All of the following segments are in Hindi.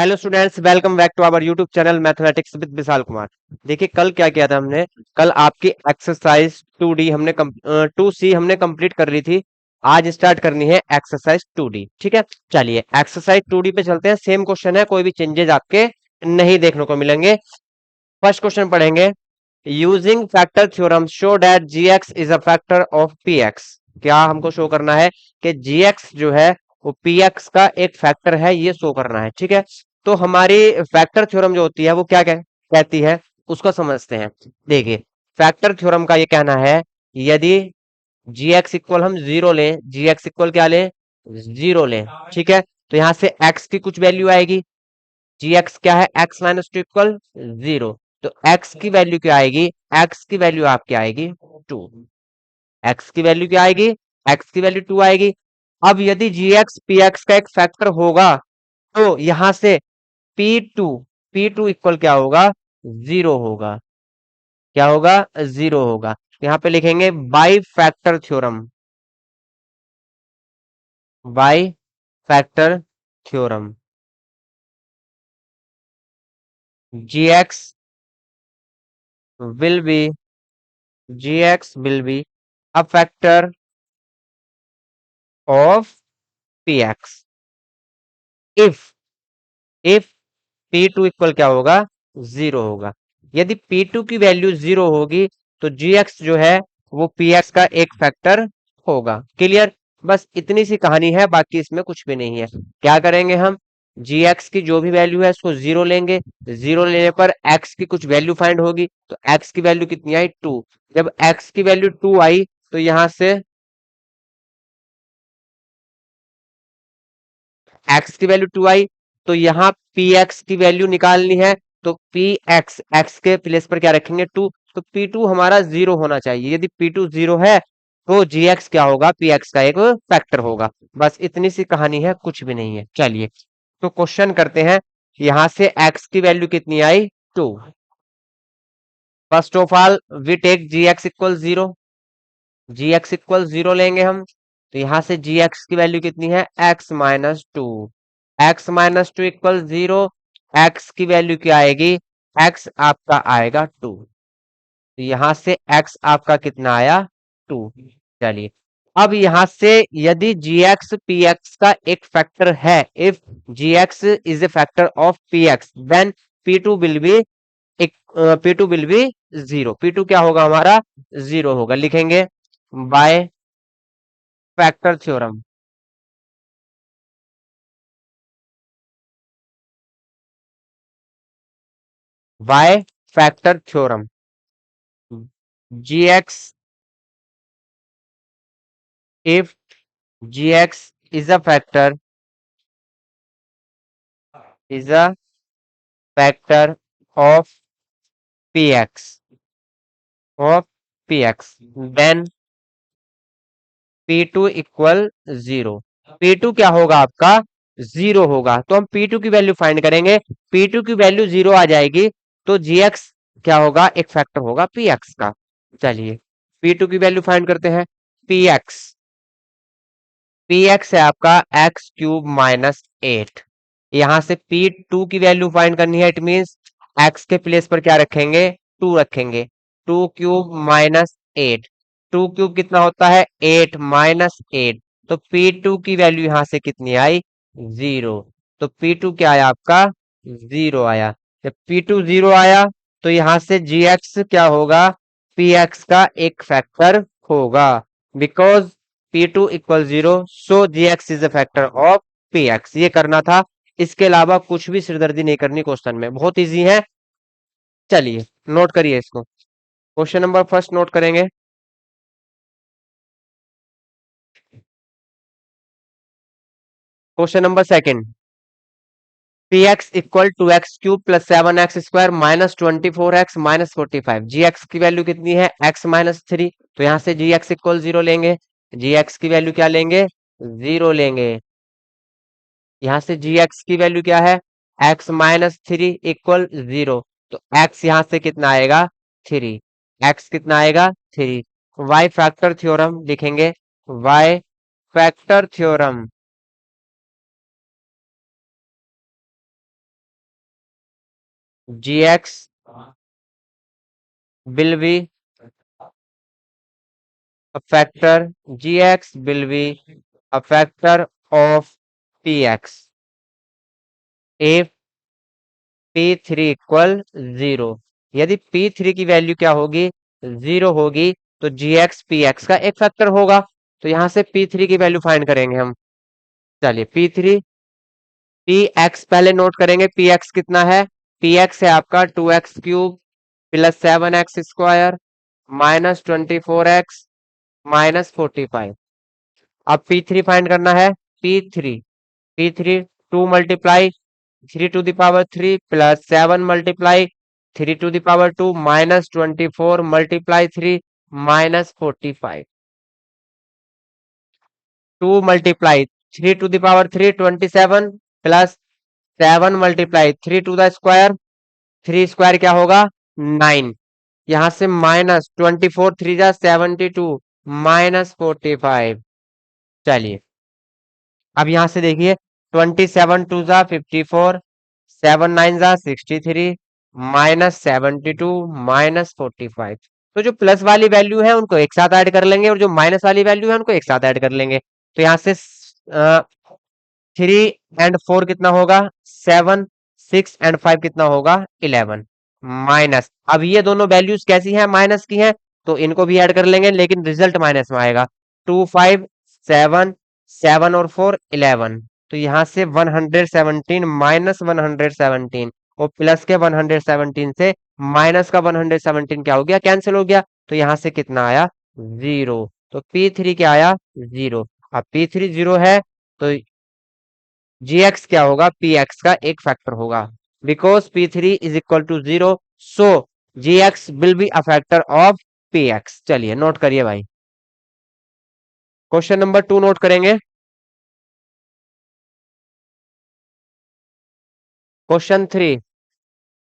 Hello students, welcome back to our YouTube channel mathematics with Vishal Kumar. देखिए, कल क्या किया था हमने। कल आपकी एक्सरसाइज 2D हमने 2C हमने कंप्लीट कर ली थी। आज स्टार्ट करनी है एक्सरसाइज 2D। ठीक है, चलिए एक्सरसाइज 2D पे चलते हैं। सेम क्वेश्चन है, कोई भी चेंजेस आपके नहीं देखने को मिलेंगे। फर्स्ट क्वेश्चन पढ़ेंगे। Using factor theorem show that g x is a factor of p x. क्या हमको शो करना है कि जी एक्स जो है वो पी एक्स का एक फैक्टर है, ये शो करना है। ठीक है, तो हमारी फैक्टर थ्योरम जो होती है वो क्या कहती है, उसको समझते हैं। देखिए, फैक्टर थ्योरम का ये कहना है, यदि जी एक्स इक्वल हम जीरो लें, जी एक्स इक्वल क्या लें, जीरो लें। ठीक है, तो यहां से एक्स की कुछ वैल्यू आएगी। जी एक्स क्या है, x minus two equal zero. तो एक्स की वैल्यू क्या आएगी, एक्स की वैल्यू आपकी आएगी टू। एक्स की वैल्यू क्या आएगी, एक्स की वैल्यू टू आएगी। अब यदि जी एक्स पी एक्स का एक फैक्टर होगा, तो यहां से P2 P2 इक्वल क्या होगा, जीरो होगा। क्या होगा, जीरो होगा। यहां पे लिखेंगे by factor theorem, by factor theorem. G x will be g x will be a factor of p x if if P2 equal क्या होगा, जीरो होगा। यदि P2 की वैल्यू जीरो होगी, तो GX जो है वो PX का एक फैक्टर होगा। क्लियर, बस इतनी सी कहानी है, बाकी इसमें कुछ भी नहीं है। क्या करेंगे हम, GX की जो भी वैल्यू है उसको जीरो लेंगे। जीरो लेने पर X की कुछ वैल्यू फाइंड होगी, तो X की वैल्यू कितनी आई, टू। जब X की वैल्यू टू आई, तो यहां से एक्स की वैल्यू टू आई, तो यहाँ पी एक्स की वैल्यू निकालनी है। तो पी एक्स, एक्स के प्लेस पर क्या रखेंगे, टू। तो पी टू हमारा जीरो होना चाहिए। यदि पी टू जीरो है, तो जी एक्स क्या होगा, पी एक्स का एक फैक्टर होगा। बस इतनी सी कहानी है, कुछ भी नहीं है। चलिए, तो क्वेश्चन करते हैं। यहां से एक्स की वैल्यू कितनी आई, two. First of all we take g x equal zero. G x equal zero लेंगे हम, तो यहां से जी एक्स की वैल्यू कितनी है, x minus two. X minus two equal zero. X की वैल्यू क्या आएगी, एक्स आपका आएगा टू। तो यहां से एक्स आपका कितना आया, टू। चलिए, अब यहां से यदि जी एक्स पी एक्स का एक फैक्टर है, if g x is a factor of p x, then p two will be एक, p two will be zero. P two क्या होगा हमारा, जीरो होगा। लिखेंगे by factor theorem, by factor theorem. G x if g x is a factor, is a factor of p x, of p x, then p two equal zero. P two क्या होगा आपका, जीरो होगा। तो हम पी टू की वैल्यू फाइंड करेंगे। पी टू की वैल्यू जीरो आ जाएगी, तो जी एक्स क्या होगा, एक फैक्टर होगा पी एक्स का। चलिए, पी टू की वैल्यू फाइंड करते हैं। पी एक्स, पी एक्स है आपका एक्स क्यूब माइनस एट। यहां से पी टू की वैल्यू फाइंड करनी है, इट मींस एक्स के प्लेस पर क्या रखेंगे, टू रखेंगे। Two cube minus eight, two cube कितना होता है, एट माइनस एट। तो पी टू की वैल्यू यहां से कितनी आई, जीरो। तो पी टू क्या आया आपका, जीरो आया। जब पी टू जीरो आया, तो यहां से जी एक्स क्या होगा, पी एक्स का एक फैक्टर होगा। Because p two equal zero, so g x is a factor of p x. ये करना था, इसके अलावा कुछ भी सिरदर्दी नहीं करनी क्वेश्चन में, बहुत इजी है। चलिए, नोट करिए इसको। क्वेश्चन नंबर फर्स्ट नोट करेंगे। Question number second, p x equal to x cube plus seven x square minus twenty four x minus forty five. G x की वैल्यू कितनी है, एक्स माइनस थ्री। तो यहां से जी एक्स इक्वल जीरो लेंगे। जी एक्स की वैल्यू क्या लेंगे, जीरो लेंगे। यहां से जी एक्स की वैल्यू क्या है, x minus three equal zero. तो एक्स यहां से कितना आएगा, थ्री। एक्स कितना आएगा, थ्री। वाई फैक्टर थ्योरम लिखेंगे, by factor theorem. gx will be a factor gx will be a factor of px if p3 equal 0। यदि p3 की वैल्यू क्या होगी, 0 होगी, तो gx px का एक फैक्टर होगा। तो यहां से p3 की वैल्यू फाइंड करेंगे हम। चलिए p3 px पहले नोट करेंगे। px कितना है, px है आपका 2x³ plus 7x² minus 24x minus 45। अब p3 फाइंड करना है। p3 p3 2 multiply 3 to the power 3 plus 7 multiply 3 to the power 2 minus 24 multiply 3 minus 45। 2 multiply 3 to the power 3 27 plus 7 multiply 3 to the square 3 square क्या होगा 9। यहां से माइनस 24 3 जा 72 माइनस 45। चलिए अब यहां से देखिए 27 2 जा 54 7 9 जा 63 माइनस 72 माइनस 45। तो जो प्लस वाली वैल्यू है उनको एक साथ ऐड कर लेंगे और जो माइनस वाली वैल्यू है उनको एक साथ ऐड कर लेंगे। तो यहाँ से 3 and 4 कितना होगा 7, 6 and 5 कितना होगा 11 माइनस। अब ये दोनों वैल्यूज कैसी हैं, माइनस की हैं, तो इनको भी ऐड कर लेंगे लेकिन रिजल्ट माइनस में आएगा। 2 5 7 7 और 4 11। तो यहाँ से 117 माइनस 117 और प्लस के 117 से माइनस का 117 क्या हो गया कैंसिल हो गया। तो यहाँ से कितना आया 0। तो P3 क्या आया 0। अब P3 0 है तो gx क्या होगा px का एक फैक्टर होगा। Because p3 is equal to 0 so gx will be a factor of px। चलिए नोट करिए भाई। क्वेश्चन नंबर 2 नोट करेंगे। क्वेश्चन 3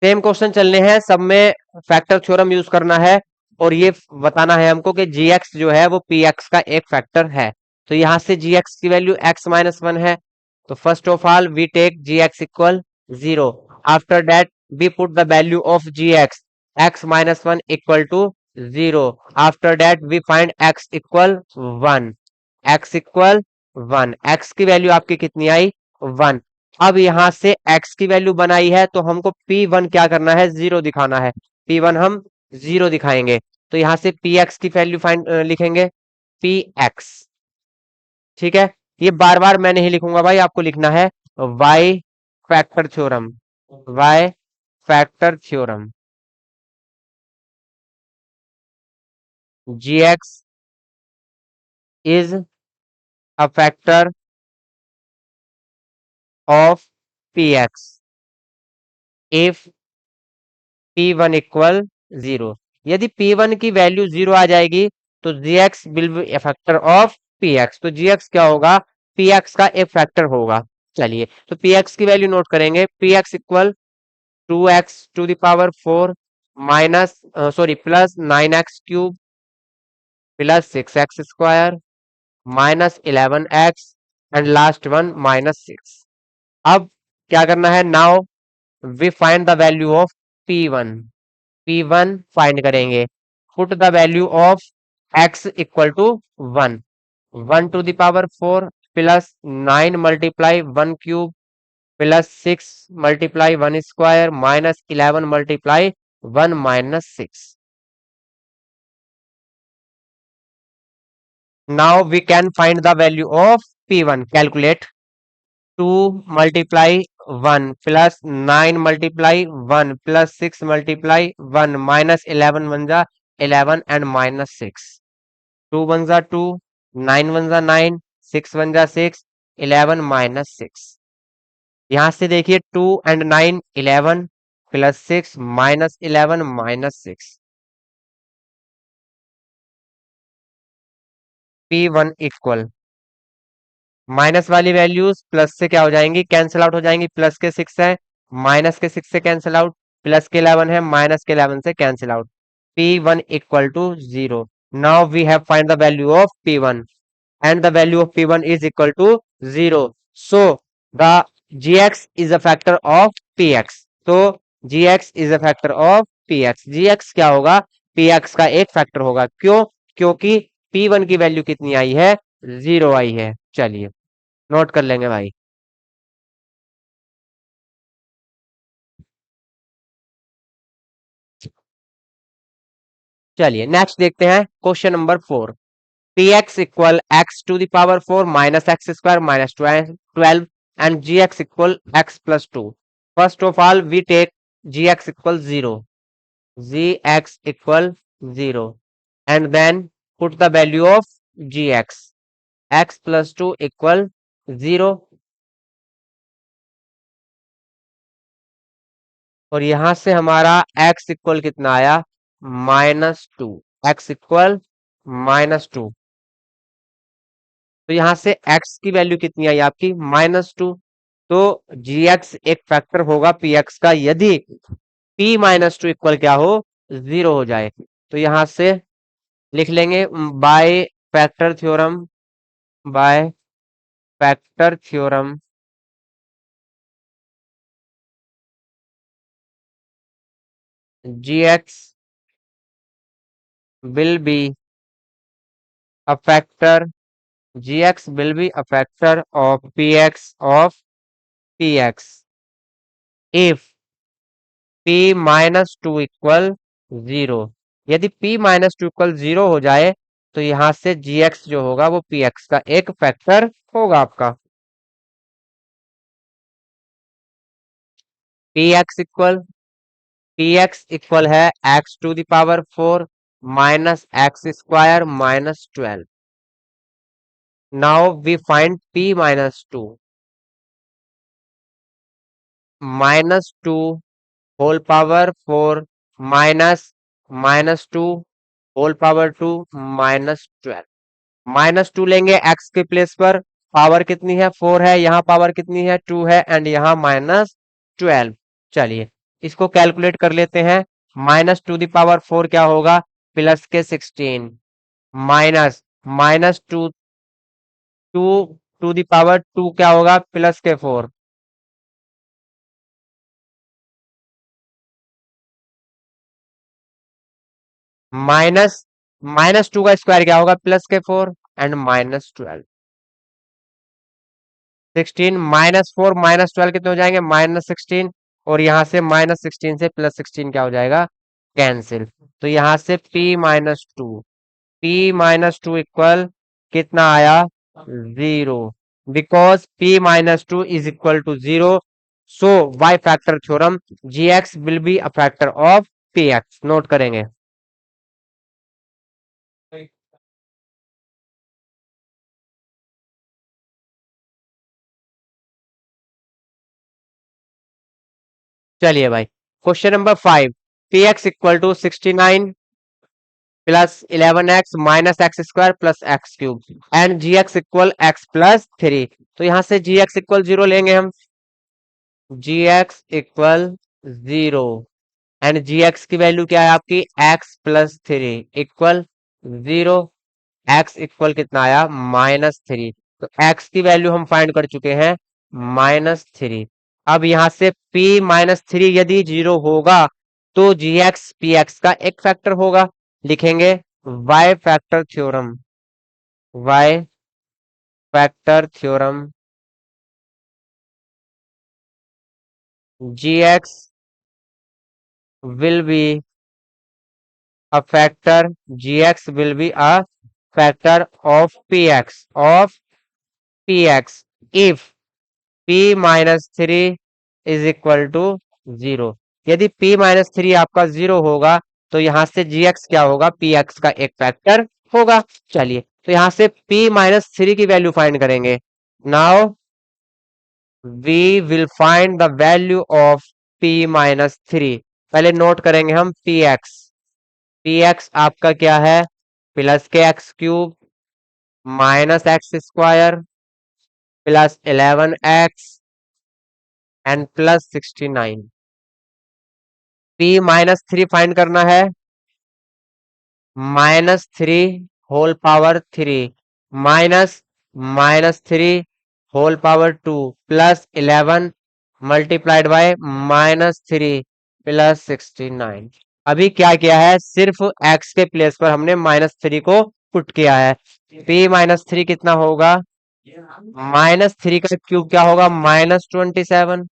सेम क्वेश्चन चलने हैं, सब में फैक्टर थ्योरम यूज करना है और ये बताना है हमको कि gx जो है वो px का एक फैक्टर है। तो यहां से gx की वैल्यू x माइनस 1 है। तो first of all we take gx equal 0। After that we put the value of gx x minus 1 equal to 0। After that we find x equal 1। x equal 1, x की वैल्यू आपकी कितनी आई 1। अब यहां से x की वैल्यू बनाई है तो हमको P1 क्या करना है 0 दिखाना है। P1 हम 0 दिखाएंगे। तो यहां से Px की वैल्यू फाइंड लिखेंगे Px। ठीक है, ये बार बार मैं नहीं लिखूंगा भाई, आपको लिखना है y factor theorem. y factor theorem gx is a factor of px if P1 equal 0। यदि P1 की वैल्यू 0 आ जाएगी तो gx will B A factor of px। तो gx क्या होगा px का एक फैक्टर होगा। चलिए तो px की वैल्यू नोट करेंगे। px equal 2x⁴ minus sorry plus 9x³ plus 6x² minus 11x and last one minus 6। अब क्या करना है, now we find the value of P1। P1 find करेंगे। Put the value of x equal to 1। 1⁴ plus 9 multiply 1³ plus 6 multiply 1² minus 11 multiply 1 minus 6। Now we can find the value of P1। Calculate 2 multiply 1 plus 9 multiply 1 plus 6 multiply 1 minus 11 1 जा 11 एंड माइनस 6। 2 1 जा 2 9 1 जा 9 6 1 जा 6 11 माइनस 6। यहां से देखिए 2 and 9 11 plus 6 minus 11 minus 6। P1 equal minus वाली वैल्यूज प्लस से क्या हो जाएंगी कैंसिल आउट हो जाएंगी। प्लस के 6 है माइनस के 6 से कैंसिल आउट, प्लस के 11 है माइनस के 11 से cancel out. P1 equal to 0। Now we have find the value of P1 and the value of P1 is equal to 0. So the gx is a factor of px। तो g x is a factor of p x. G x क्या होगा, पी एक्स का एक फैक्टर होगा। क्यों? क्योंकि पी वन की वैल्यू कितनी आई है, 0 आई है। चलिए नोट कर लेंगे भाई। चलिए नेक्स्ट देखते हैं question number 4। P x equal x to the power 4 minus x square minus 12 and g x equal x plus 2। First of all we take g x equal 0, g x equal 0 and then put the value of g x plus 2 equal 0। और यहां से हमारा x इक्वल कितना आया, -2। x equal -2। तो यहां से x की वैल्यू कितनी आई आपकी, -2। तो gx एक फैक्टर होगा px का यदि p -2 इक्वल क्या हो, 0 हो जाए। तो यहां से लिख लेंगे bye factor theorem, by factor theorem gx will be a factor, gx will be a factor of px if p -2 equal 0। यदि p -2 इक्वल 0 हो जाए तो यहां से gx जो होगा वो px का एक फैक्टर होगा आपका। px इक्वल है x to the power 4 minus x square minus 12। Now we find p -2, -2 whole power 4 minus -2 whole power 2 -12। -2 लेंगे एक्स के प्लेस पर, पावर कितनी है 4 है, यहाँ पावर कितनी है 2 है एंड यहाँ -12। चलिए इसको कैलकुलेट कर लेते हैं। -2 दी पावर 4 क्या होगा, प्लस के 16 minus -2 two to the power 2 क्या होगा, प्लस के 4 माइनस -2 का स्क्वायर क्या होगा, प्लस के 4 एंड -12। 16 -4 -12 कितने हो जाएंगे, -16। और यहां से -16 से +16 क्या हो जाएगा, कैंसिल। तो यहां से p -2 इक्वल कितना आया, 0। Because p -2 is equal to 0, so by factor theorem gx will be a factor of px। Note करेंगे। चलिए भाई question number 5। px equal to 69 plus 11x minus x square plus x cube and g x equal x plus 3। तो यहां से जी एक्स इक्वल 0 लेंगे हम, g x equal 0 and g x की वैल्यू क्या है आपकी, x+3 इक्वल 0। एक्स इक्वल कितना आया, -3। तो x की वैल्यू हम फाइंड कर चुके हैं, -3। अब यहां से p-3 यदि 0 होगा तो जी एक्स पी एक्स का एक फैक्टर होगा। लिखेंगे y factor theorem, y factor theorem g x will be a factor, gx will be a factor of px if p-3 is equal to 0। यदि p-3 आपका 0 होगा तो यहां से gx क्या होगा, px का एक फैक्टर होगा। चलिए तो यहां से p-3 की वैल्यू फाइंड करेंगे। Now we will find the value of p-3। पहले नोट करेंगे हम px। px आपका क्या है, प्लस के x cube minus x square plus 11x and plus 69। p-3 find करना है, -3 whole power 3 minus -3 whole power 2 plus 11 multiplied by -3 plus 69। अभी क्या किया है, सिर्फ x के प्लेस पर हमने -3 को पुट किया है। p-3 कितना होगा, -3 का क्यूब क्या होगा, -27,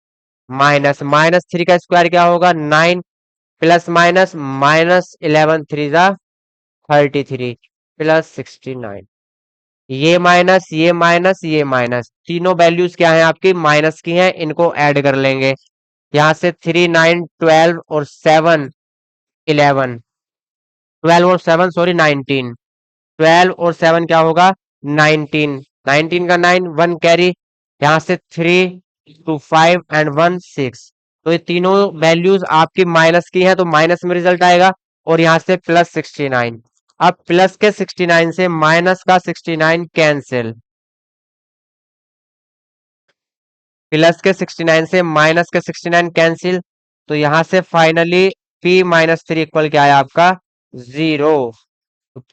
माइनस -3 का स्क्वायर क्या होगा 9, प्लस माइनस -11 3 जा 33, प्लस 69। ये माइनस ये माइनस ये माइनस, तीनों वैल्यूज क्या है आपकी, माइनस की हैं, इनको ऐड कर लेंगे। यहाँ से 3 9 12 और 7 11, 12 और 7 सॉरी 19, 12 और 7 क्या होगा 19, 19 का 9 1 कैरी, यहाँ से 3 2 5 एंड 1 6। तो ये तीनों वैल्यूज आपकी माइनस की हैं, तो माइनस में रिजल्ट आएगा। और यहाँ से प्लस 69। अब प्लस के 69 से माइनस का 69 कैंसिल, प्लस के 69 से माइनस के 69 कैंसिल। तो यहां से फाइनली p-3 इक्वल क्या आया आपका, 0।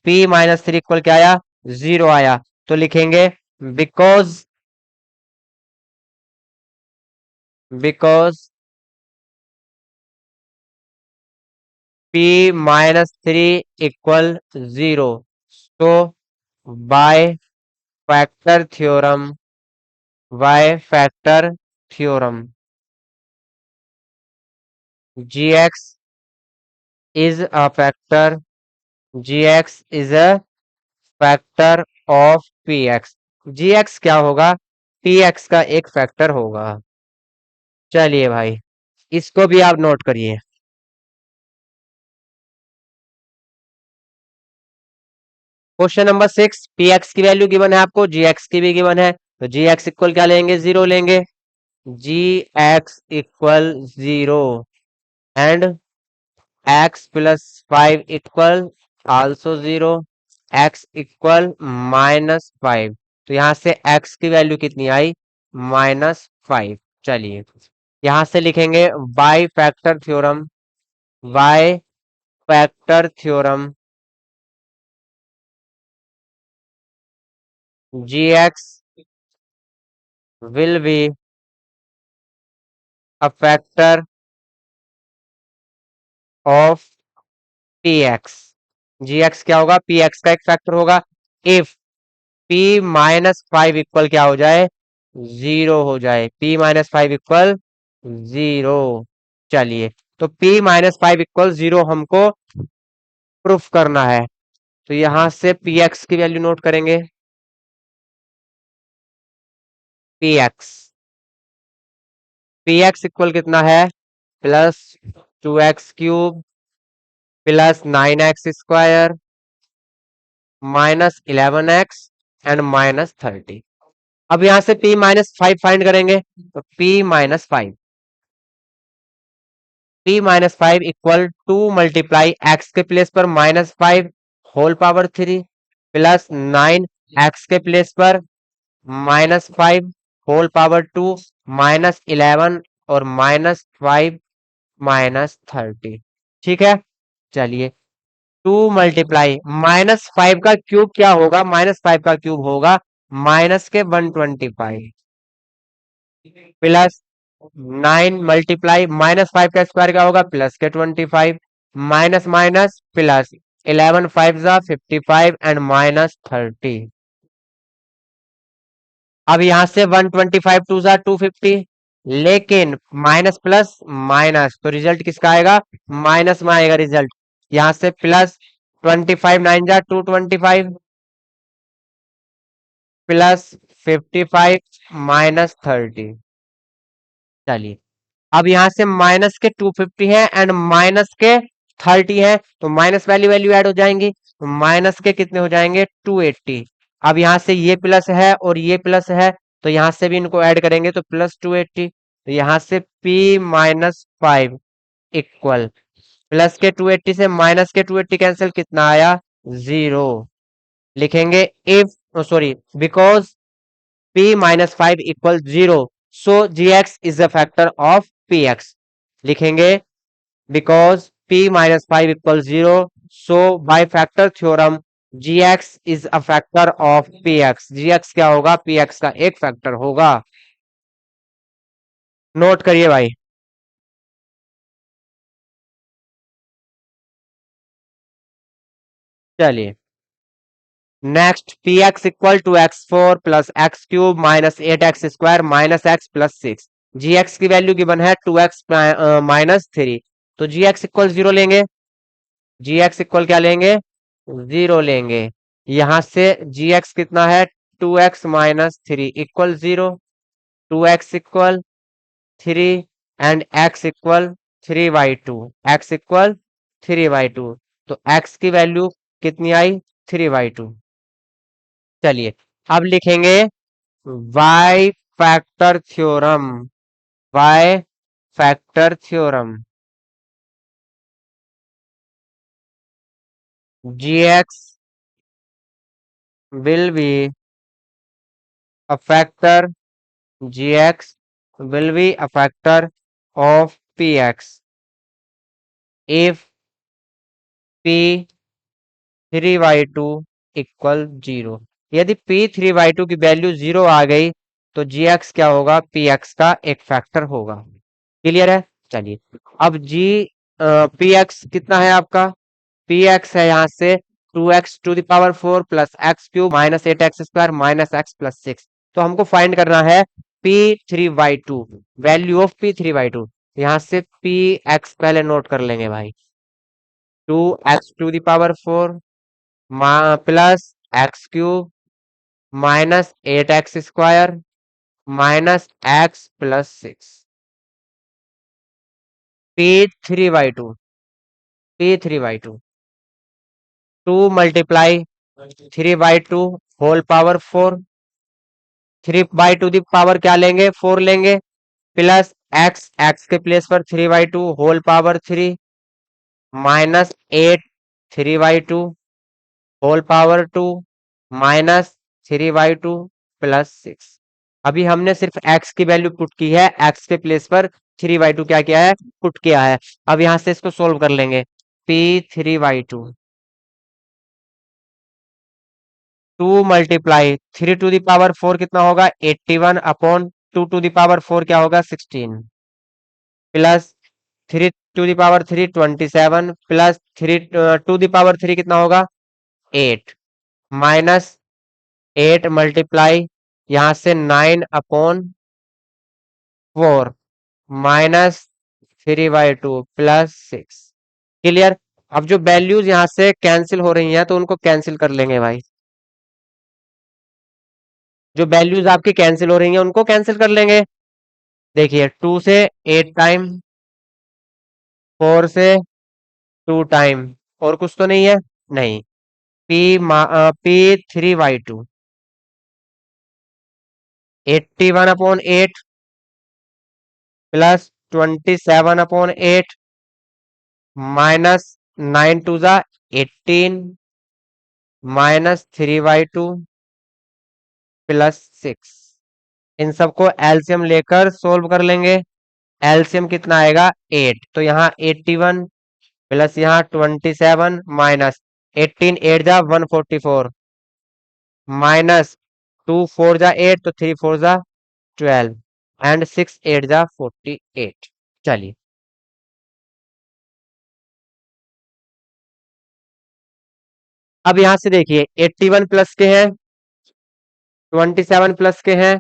p-3 इक्वल क्या आया, 0 आया। तो लिखेंगे बिकॉज बिकॉज p-3 इक्वल 0, तो bye factor theorem, by factor theorem gx is a factor, gx is a factor of px, gx क्या होगा, px का एक फैक्टर होगा। चलिए भाई, इसको भी आप नोट करिए। क्वेश्चन नंबर 6, px की वैल्यू गिवन है आपको, gx की भी गिवन है, तो gx इक्वल क्या लेंगे, 0 लेंगे। gx equal 0 and x plus 5 equal also 0, x equal -5। तो यहां से x की वैल्यू कितनी आई, -5। चलिए यहां से लिखेंगे by factor theorem, by factor theorem gx will be a factor of px, gx क्या होगा, px का एक फैक्टर होगा इफ p-5 इक्वल क्या हो जाए, 0 हो जाए, p-5 इक्वल 0। चलिए, तो p-5 इक्वल 0 हमको प्रूफ करना है। तो यहां से px की वैल्यू नोट करेंगे, px px इक्वल कितना है, +2x³ plus 9x² -11x and -30। अब यहां से p-5 फाइंड करेंगे, तो p-5 इक्वल 2 मल्टीप्लाई x के प्लेस पर -5 होल पावर 3 प्लस 9 x के प्लेस पर -5 होल पावर 2 -11 और -5 -30। ठीक है, चलिए 2 मल्टीप्लाई -5 का क्यूब क्या होगा, -5 का क्यूब होगा माइनस के 125 प्लस 9 मल्टीप्लाई -5 का स्क्वायर क्या होगा, प्लस के 25 माइनस माइनस प्लस 11 5 जा 55 एंड -30। अब यहां से 125 2 जा 250, लेकिन माइनस प्लस माइनस तो रिजल्ट किसका आएगा, माइनस में आएगा रिजल्ट। यहां से प्लस 25 9 जा 225 प्लस 55 -30। चलिए, अब यहां से माइनस के 250 है एंड माइनस के 30 है, तो माइनस वैल्यू वैल्यू ऐड हो जाएंगी, तो माइनस के कितने हो जाएंगे 280। अब यहां से ये प्लस है और ये प्लस है, तो यहां से भी इनको ऐड करेंगे तो प्लस 280। तो यहां से p-5 इक्वल प्लस के 280 से माइनस के 280 कैंसिल, कितना आया 0। लिखेंगे if sorry because p-5 equal 0, so gx is a factor of px। लिखेंगे because p-5 equals 0, so by factor theorem gx is a factor of px, gx क्या होगा, px का एक फैक्टर होगा। नोट करिए भाई। चलिए next p x equal to x four plus x cube minus eight x square minus x plus six. G x की वैल्यू गिवन है टू एक्स माइनस थ्री, तो जी एक्स इक्वल जीरो लेंगे। जी एक्स इक्वल क्या लेंगे? जीरो लेंगे। यहां से जी एक्स कितना है? Two x minus three equal zero. Two x equal three and x equal three by two. X equal three by two, तो एक्स की वैल्यू कितनी आई? Three by two. चलिए अब लिखेंगे by factor theorem. By factor theorem. G x will be a factor, gx will be a factor of px if p 3 by 2 equal zero. यदि p 3 by 2 की वैल्यू जीरो आ गई तो gx क्या होगा? px का एक फैक्टर होगा। क्लियर है? चलिए अब g px कितना है आपका? px है यहाँ से two x to the power four plus x cube minus eight x square minus x plus six. तो हमको फाइंड करना है p three by two, value of p three by two. यहाँ से पी एक्स पहले नोट कर लेंगे भाई। Two x to the power four plus x cube minus eight x square minus x plus six. P three by two, p three by two, two multiply three by two whole power four. Three by two the power क्या लेंगे? फोर लेंगे। प्लस एक्स, एक्स के प्लेस पर three by two whole power three minus eight three by two whole power two minus three by two plus six. अभी हमने सिर्फ एक्स की वैल्यू पुट की है, एक्स के प्लेस पर थ्री बाई टू क्या किया है? पुट किया है। अब यहां से इसको सोल्व कर लेंगे। P three by two, two multiply three to the power four कितना होगा? 81 upon two to the power four क्या होगा? 16 plus three to the power three 27 plus three to the power three कितना होगा? 8 माइनस एट मल्टीप्लाई यहां से 9 upon four minus three by two plus six. Clear? अब जो वैल्यूज यहां से कैंसिल हो रही हैं तो उनको कैंसिल कर लेंगे भाई। जो वैल्यूज आपकी कैंसिल हो रही हैं उनको कैंसिल कर लेंगे। देखिए टू से एट टाइम, फोर से टू टाइम, और कुछ तो नहीं है? नहीं। P three by two 81 upon eight plus 27 upon eight minus nine two जा 18 minus three by two plus six. इन सबको एलसीएम लेकर सोल्व कर लेंगे। एलसीएम कितना आएगा? 8, तो यहाँ 81 प्लस यहाँ 27 माइनस 18 एट जा 144 माइनस टू फोर जा एट, तो थ्री फोर जा 12 एंड सिक्स एट जा 48। चलिए अब यहां से देखिए 81 प्लस के हैं, 27 प्लस के हैं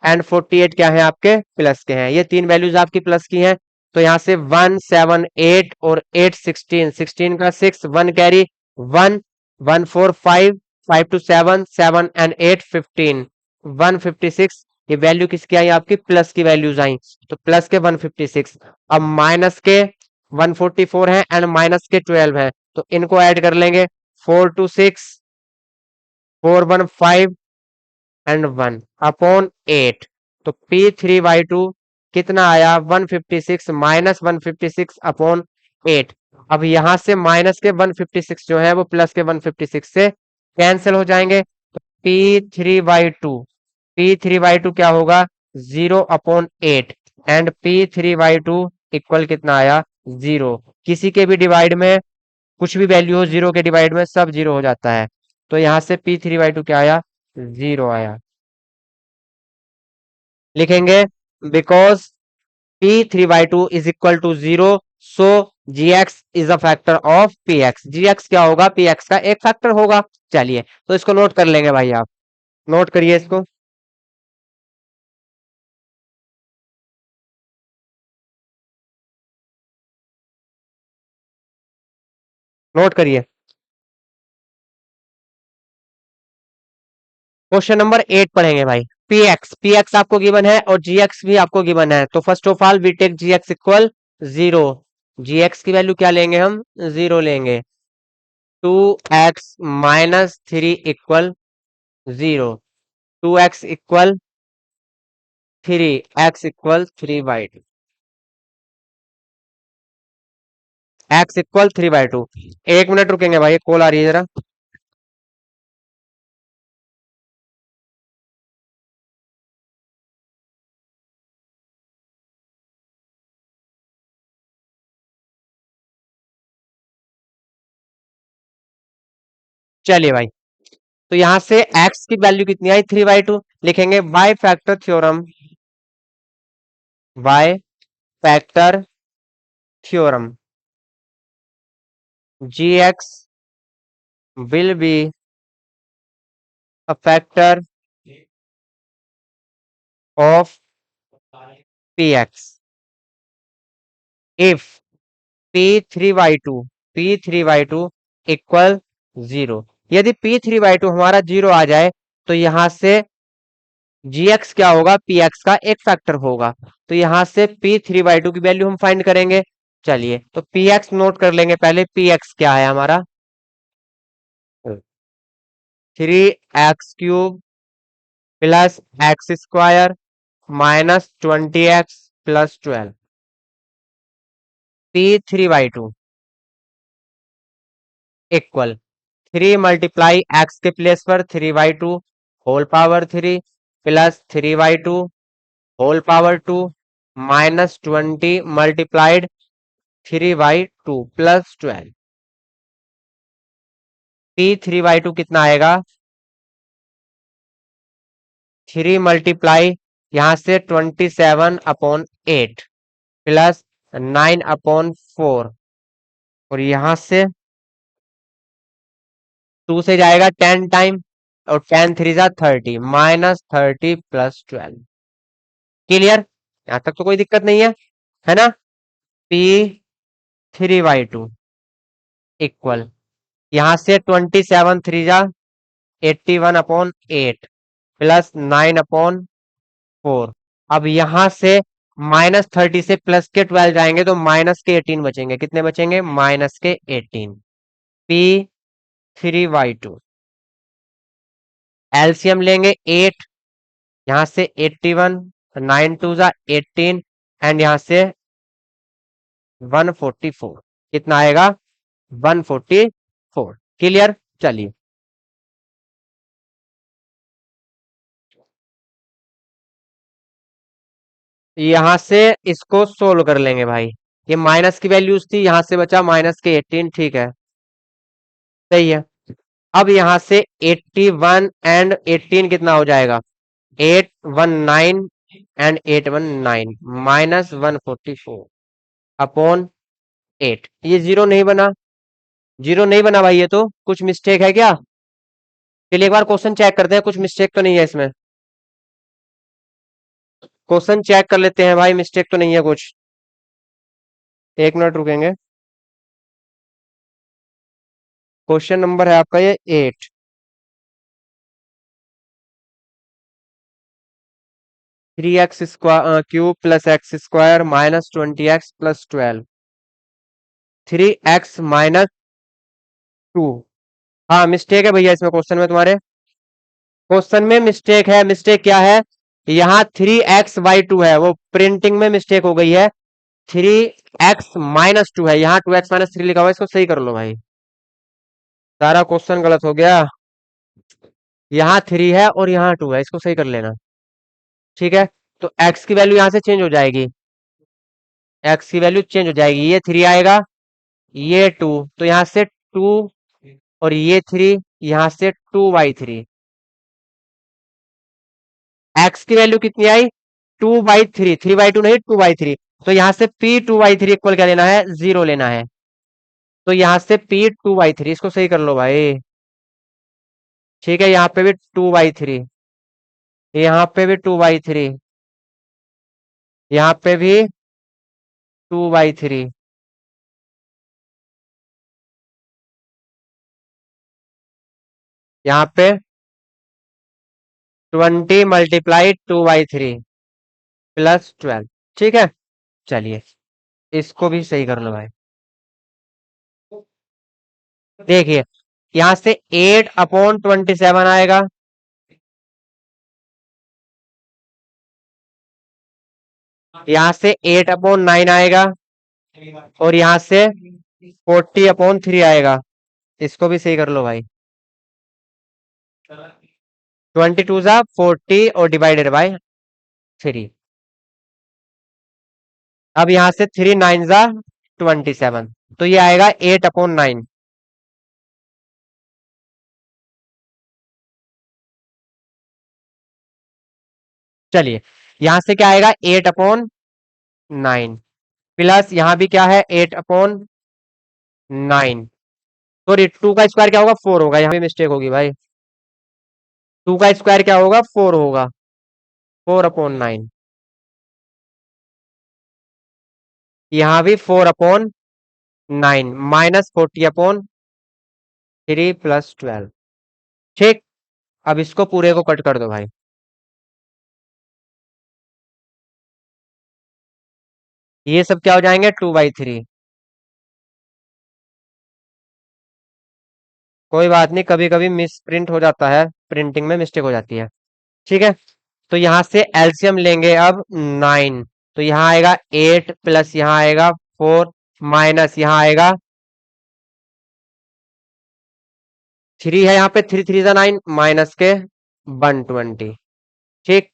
एंड 48 क्या है? आपके प्लस के हैं। ये तीन वैल्यूज आपकी प्लस की हैं। तो यहाँ से 178 और 8 16, 16 का 6 1 कैरी 1 1 4 5 5 टू 7 7 एंड 8 15 156। ये वैल्यू किसकी आई? आपकी प्लस की वैल्यूज आई, तो प्लस के 156। अब माइनस के 144 है एंड माइनस के 12 है, तो इनको ऐड कर लेंगे। 4 two 6 4 1 5 and one upon eight. तो पी थ्री बाई टू कितना आया? 156 माइनस 156 अपॉन एट। अब यहां से माइनस के 156 जो है वो प्लस के 156 से कैंसिल हो जाएंगे। तो p three by two, p three by two क्या होगा? Zero upon eight and p three by two equal कितना आया? जीरो। किसी के भी डिवाइड में कुछ भी वैल्यू हो जीरो के डिवाइड में सब जीरो हो जाता है। तो यहां से पी थ्री बाई टू क्या आया? जीरो आया। लिखेंगे because p three by two is equal to zero, so g x is a factor of p x, g x क्या होगा, पी एक्स का एक फैक्टर होगा। चलिए तो इसको नोट कर लेंगे भाई, आप नोट करिए इसको, नोट करिए। क्वेश्चन नंबर 8 पढ़ेंगे भाई। पी एक्स आपको गिवन है और जी एक्स भी आपको गिवन है, तो first of all we take g x equal zero. G x की वैल्यू क्या लेंगे हम, जीरो लेंगे। Two x minus three equal zero, two x equal three, x equal three by two, x equal three by two. एक मिनट रुकेंगे भाई, कॉल आ रही है जरा। चलिए भाई, तो यहां से x की वैल्यू कितनी आई, थ्री बाई टू। लिखेंगे by factor theorem, by factor theorem, g x will be a factor of p x if p three by two, p three by two equal zero. यदि पी थ्री बाई टू हमारा जीरो आ जाए तो यहां से जी एक्स क्या होगा, पी एक्स का एक फैक्टर होगा। तो यहां से पी थ्री बाई टू की वैल्यू हम फाइंड करेंगे। चलिए तो पी एक्स नोट कर लेंगे पहले, पी एक्स क्या है हमारा, three x cube plus x square minus twenty x plus twelve, p three by two equal three multiply x के प्लेस पर three by two whole power three plus three by two whole power two minus twenty multiplied three by two plus twelve. P three by two कितना आएगा, थ्री मल्टीप्लाई यहां से twenty seven upon eight plus nine upon four, और यहां से टू से जाएगा टेन टाइम, और टेन थ्री जा thirty minus thirty plus twelve. Clear, यहां तक तो कोई दिक्कत नहीं है ना। P three by two equal यहां से ट्वेंटी सेवन थ्री जा eighty one upon eight plus nine upon four. अब यहां से माइनस थर्टी से प्लस के ट्वेल्व जाएंगे तो माइनस के एटीन बचेंगे, कितने बचेंगे, माइनस के eighteen. P three by to LCM लेंगे एट, यहां से एट्टी वन, नाइन टू जा एटीन, एंड यहां से वन फोर्टी फोर, कितना आएगा, वन फोर्टी फोर। क्लियर, चलिए यहां से इसको सोल्व कर लेंगे भाई। ये माइनस की वैल्यूज थी, यहां से बचा माइनस के एटीन, ठीक है, सही है। अब यहां से 81 एंड 18 कितना हो जाएगा, 819 एंड 819 माइनस 144 अपॉन 8। ये जीरो नहीं बना, जीरो नहीं बना भाई, ये तो कुछ मिस्टेक है क्या। चलिए एक बार क्वेश्चन चेक करते हैं, कुछ मिस्टेक तो नहीं है इसमें। क्वेश्चन चेक कर लेते हैं भाई, मिस्टेक तो नहीं है कुछ। एक मिनट रुकेंगे। क्वेश्चन नंबर है आपका ये 8। Three x square cube plus x square minus twenty x plus twelve, three x minus two. हाँ मिस्टेक है भैया इसमें, क्वेश्चन में तुम्हारे क्वेश्चन में मिस्टेक है। मिस्टेक क्या है, यहाँ थ्री एक्स बाई टू है, वो प्रिंटिंग में मिस्टेक हो गई है। थ्री एक्स माइनस टू है, यहाँ टू एक्स माइनस थ्री लिखा हुआ है, इसको सही कर लो भाई। सारा क्वेश्चन गलत हो गया, यहाँ थ्री है और यहाँ टू है, इसको सही कर लेना। ठीक है, तो एक्स की वैल्यू यहाँ से चेंज हो जाएगी, एक्स की वैल्यू चेंज हो जाएगी, ये थ्री आएगा, ये टू, तो यहाँ से टू, और ये थ्री, यहाँ से टू बाई थ्री। एक्स की वैल्यू कितनी आई, two by three, three by two नहीं, टू बाई थ्री। तो यहाँ से P2/3 इक्वल क्या लेना है, 0 लेना है। तो यहाँ से P2/3 इसको सही कर लो भाई। ठीक है, यहाँ पे भी 2/3, यहाँ पे भी 2/3, यहाँ पे भी 2/3, यहाँ पे 20 × 2/3 +12। ठीक है, चलिए इसको भी सही कर लो भाई। देखिए यहाँ से 8/27 आएगा, यहाँ से 8/9 आएगा, और यहाँ से 40/3 आएगा। इसको भी सही कर लो भाई। 22 × 40 और डिवाइडेड बाय 3। अब यहाँ से 3 × 9 = 27, तो ये आएगा 8/9। चलिए यहाँ से क्या आएगा, 8/9 प्लस यहाँ भी क्या है, 8/9। सॉरी, 2 का स्क्वायर क्या होगा, 4 होगा, यहाँ भी मिस्टेक होगी भाई। 2 का स्क्वायर क्या होगा, 4 होगा, 4/9। यहाँ भी 4/9 -40/3 +12। ठीक, अब इसको पूरे को कट कर दो भाई। ये सब क्या हो जाएंगे, 2/3। कोई बात नहीं, कभी कभी मिस प्रिंट हो जाता है, प्रिंटिंग में मिस्टेक हो जाती है। ठीक है, तो यहाँ से एलसीएम लेंगे अब 9। तो यहाँ आएगा 8 प्लस यहाँ आएगा 4 माइनस यहाँ आएगा 3 है, यहाँ पे 3 3 9 माइनस के 120। ठीक,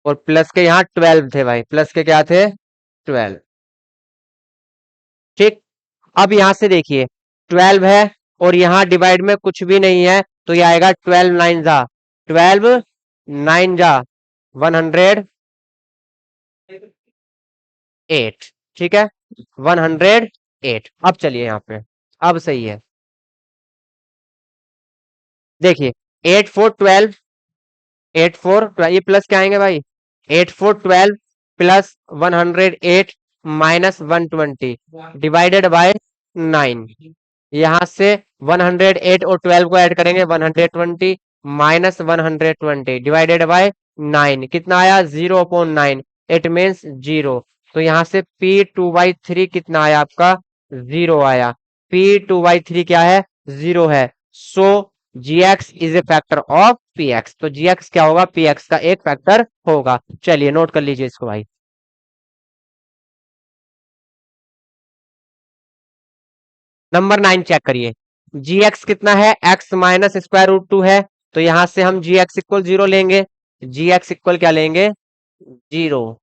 और प्लस के यहाँ 12 थे भाई, प्लस के क्या थे, 12। ठीक, अब यहां से देखिए 12 है, और यहाँ डिवाइड में कुछ भी नहीं है, तो ये आएगा 12 9 जा 108। ठीक है, 108। अब चलिए यहाँ पे, अब सही है। देखिए 8 4 12, 8 4 ये प्लस क्या आएंगे भाई, 8 4 12 प्लस 108 माइनस 120 डिवाइडेड बाय 9। यहाँ से 108 और 12 को ऐड करेंगे, 120 माइनस 120 डिवाइडेड बाय 9 कितना आया, 0/9। It means 0। तो यहाँ से P2/3 कितना आया आपका, 0 आया। P2/3 क्या है, 0 है। सो GX is a factor of PX। तो GX क्या होगा, PX का एक फैक्टर होगा। चलिए नोट कर लीजिए इसको भाई। नंबर 9 चेक करिए, GX कितना है, x माइनस स्क्वायर रूट 2 है। तो यहां से हम GX इक्वल 0 लेंगे। GX इक्वल क्या लेंगे, 0।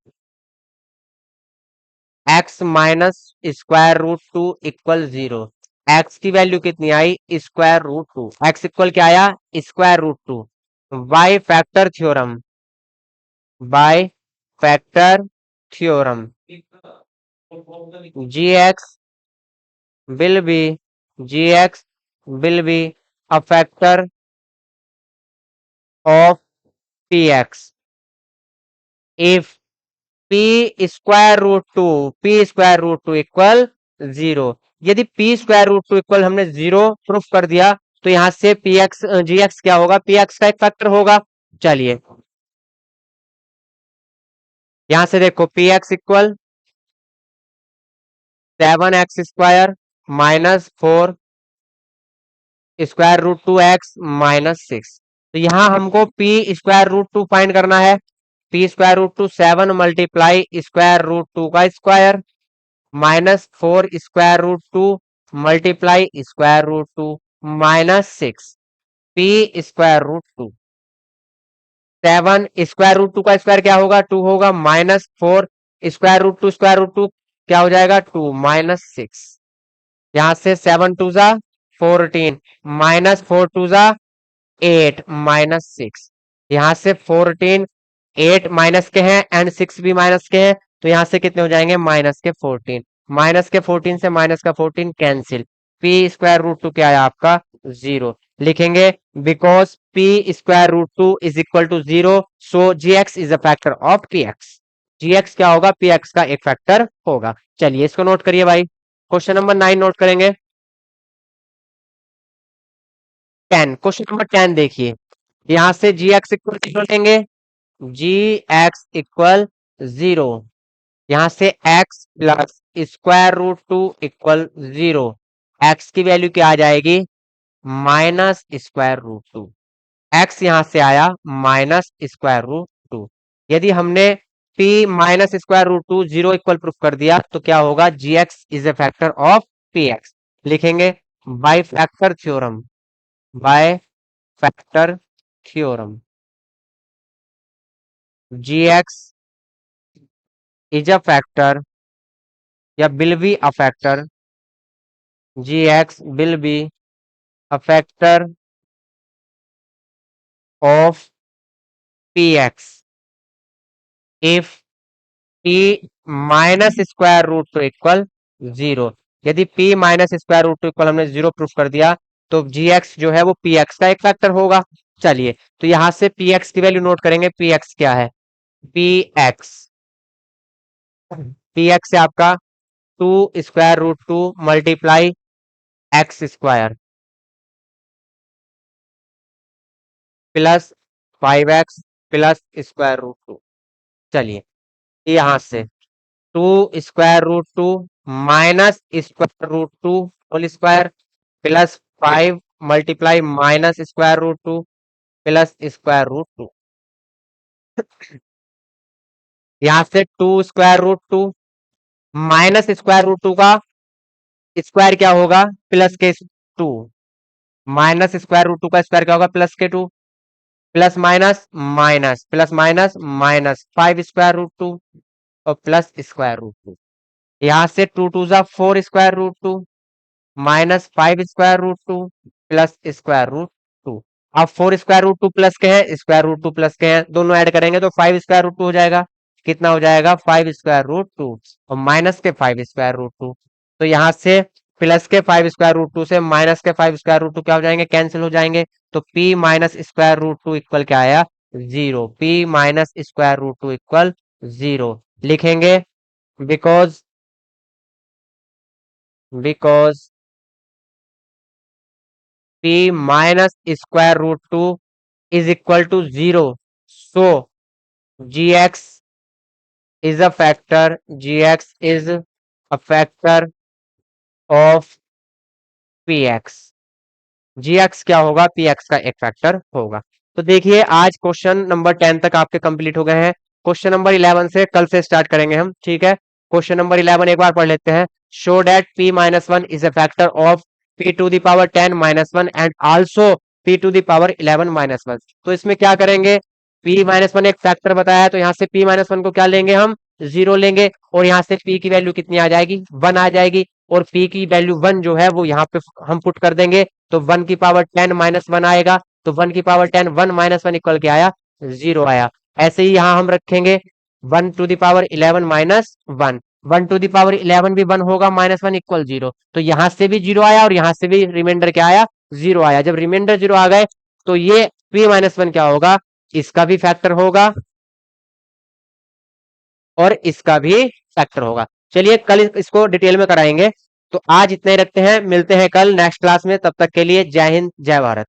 x minus square root 2 equal 0। x की वैल्यू कितनी आई, स्क्वायर रूट 2। x इक्वल क्या आया, square root 2। By factor theorem, by factor theorem, GX will be GX will be a factor of PX if P² √2 equal 0। यदि P² √2 इक्वल हमने 0 प्रूफ कर दिया, तो यहां से PX GX क्या होगा, PX का एक फैक्टर होगा। चलिए यहां से देखो PX इक्वल 7x² -4 √2x -6। तो यहाँ हमको P² √2 फाइंड करना है। P² √2 7 मल्टीप्लाई स्क्वायर रूट 2 का square -4 square root 2 multiply square root 2 -6 P²√2। 7 square root 2 का स्क्वायर क्या होगा, 2 होगा, -4 स्क्वायर रूट 2 क्या हो जाएगा, 2 -6। यहाँ से 7 2 जा 14 -4 2 जा 8 -6। यहाँ से 14, 8 माइनस के हैं एंड 6 भी माइनस के हैं, तो यहाँ से कितने हो जाएंगे, माइनस के 14। माइनस के 14 से माइनस का 14 cancel. P square root two क्या आया आपका, 0। लिखेंगे because p square root two is equal to 0, so g x is a factor of p x. G x क्या होगा, पी एक्स का एक फैक्टर होगा। चलिए इसको नोट करिए भाई। क्वेश्चन नंबर 9 नोट करेंगे। 10, क्वेश्चन नंबर 10 देखिए। यहाँ से जी एक्स इक्वल जीरो लेंगे, जी एक्स इक्वल 0। यहाँ से x plus square root two equal 0। X की वैल्यू क्या आ जाएगी, minus square root two. X यहां से आया माइनस स्क्वायर रूट टू। यदि हमने p minus square root two 0 equal proof कर दिया तो क्या होगा, g x is a factor of p x. लिखेंगे by factor theorem, by factor theorem g x is a factor या will be a factor, g x will be a factor of px if p minus square root two equal 0। यदि p minus square root two equal हमने 0 प्रूफ कर दिया तो gx जो है वो px का एक फैक्टर होगा। चलिए तो यहां से px की वैल्यू नोट करेंगे। px क्या है, px px से आपका 2 square root two multiply x square plus 5x plus square root two. चलिए यहां से 2 square root two minus square root two whole square plus 5 multiply minus square root two plus square root two. यहां से 2 square root two minus square root two का स्क्वायर क्या होगा, प्लस के 2। माइनस स्क्वायर रूट टू का स्क्वायर क्या होगा, प्लस के 2। Plus minus minus plus minus minus 5 square root two और प्लस स्क्वायर रूट टू। यहाँ से 2 टू जा 4 square root two minus 5 square root two plus square root two. अब 4 स्क्वायर रूट टू प्लस के हैं, स्क्वायर रूट टू प्लस के हैं, दोनों ऐड करेंगे तो 5 स्क्वायर रूट टू हो जाएगा। कितना हो जाएगा, 5 स्क्वायर रूट टू और माइनस के 5 स्क्वायर रूट टू। तो यहाँ से प्लस के 5 स्क्वायर रूट टू से माइनस के 5 स्क्वायर रूट टू क्या हो जाएंगे, कैंसिल हो जाएंगे। तो p minus square root two equal क्या आया, 0। p minus square root two equal 0। लिखेंगे because because p minus square root two is equal to 0, so gx is a factor, gx is a factor of px। gx क्या होगा, px का एक फैक्टर होगा। तो देखिए आज क्वेश्चन नंबर 10 तक आपके कंप्लीट हो गए हैं। क्वेश्चन नंबर 11 से कल से स्टार्ट करेंगे हम, ठीक है। क्वेश्चन नंबर 11 एक बार पढ़ लेते हैं। Show that p minus one is a factor of p to the power 10 minus one and also p to the power 11 minus one. तो इसमें क्या करेंगे, p माइनस वन एक फैक्टर बताया है तो यहाँ से p माइनस वन को क्या लेंगे हम, 0 लेंगे और यहाँ से p की वैल्यू कितनी आ जाएगी, 1 आ जाएगी। और p की वैल्यू 1 जो है वो यहाँ पे हम पुट कर देंगे तो 1 की पावर 10 माइनस 1 आएगा। तो 1 की पावर 10 1 माइनस 1 इक्वल क्या आया, 0 आया। ऐसे ही यहाँ हम रखेंगे 1 to the power 11 minus 1। 1 to the power 11 भी 1 होगा, माइनस 1 इक्वल 0। तो यहाँ से भी 0 आया और यहाँ से भी रिमाइंडर क्या आया, 0 आया। जब रिमाइंडर 0 आ गए तो ये p माइनस 1 क्या होगा, इसका भी फैक्टर होगा और इसका भी फैक्टर होगा। चलिए कल इसको डिटेल में कराएंगे। तो आज इतने ही रखते हैं, मिलते हैं कल नेक्स्ट क्लास में। तब तक के लिए जय हिंद जय भारत।